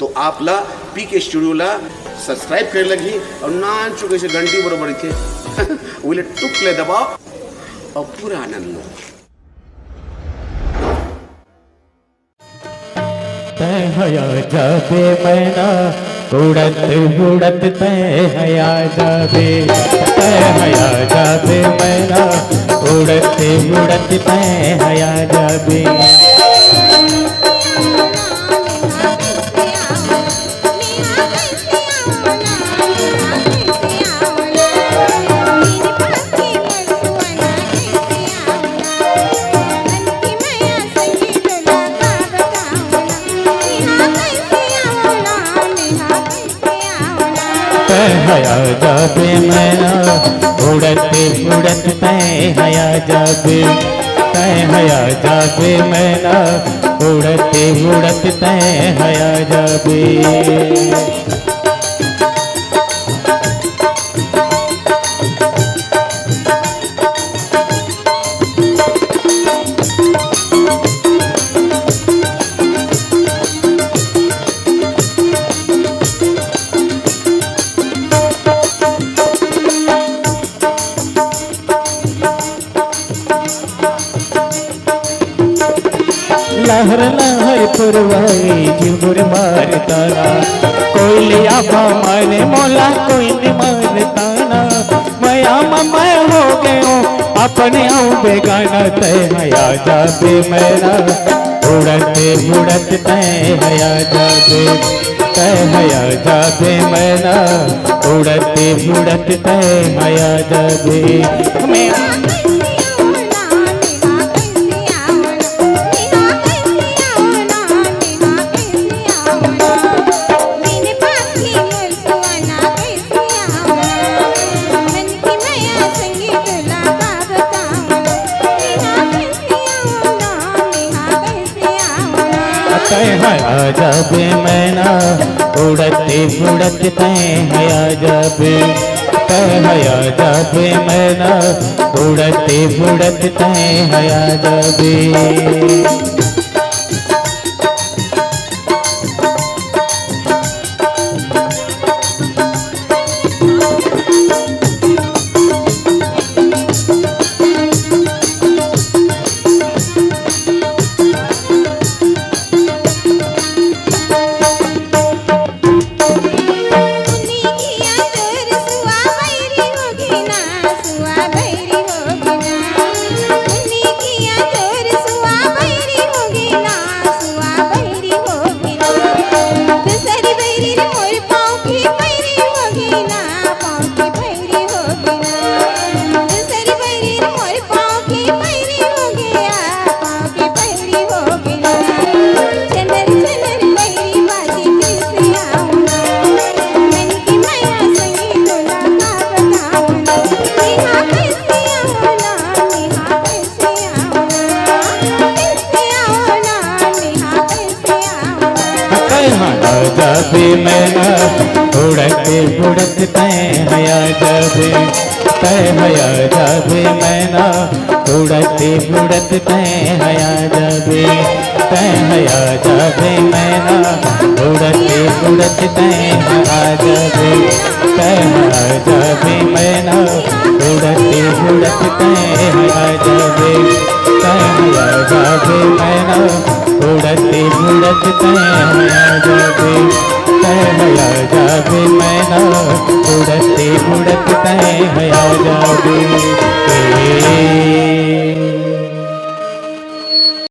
तो आपला PK स्टुडिओला subscribe करायला लगी और नान चुके से घंटी बरोबर इथे उले टुकले दबाव और पूरा आनंद लो। तय हया जाबे मैना उड़त उड़त तय हया जाबे, तय हया जाबे मैना उड़त उड़त तय हया जाबे। हया जाबे मैना उड़त उड़त तय हया जाबे, तय हया जाबे मैना उड़त उड़त तय हया जाबे। लहर लहर पुरवाई झुमुर मारताना, कोई लिया माने मोला कोई नहीं मारताना। मया मैं हो गयो अपने आऊँ बेगाना, तय हया जाबे मैना उड़त उड़त तय हया जाबे, तय हया जाबे मैना उड़त उड़त तय हया जाबे। तय हया जाबे मैना उड़त उड़त तय हया जाबे, तय हया जाबे मैना उड़त उड़त तय हया जाबे। जाबे मैना उड़त उड़त तय हया जाबे, तय हया जाबे मैना उड़त उड़त तय हया जाबे, तय हया जाबे मैना उड़त उड़त तय हया जाबे, तय हया जाबे मैना उड़त उड़त तय हया जाबे, तय हया जाबे मैना उड़त उड़त तय हया जाबे, तय हया जाबे मैना उड़त उड़त तय हया जाबे।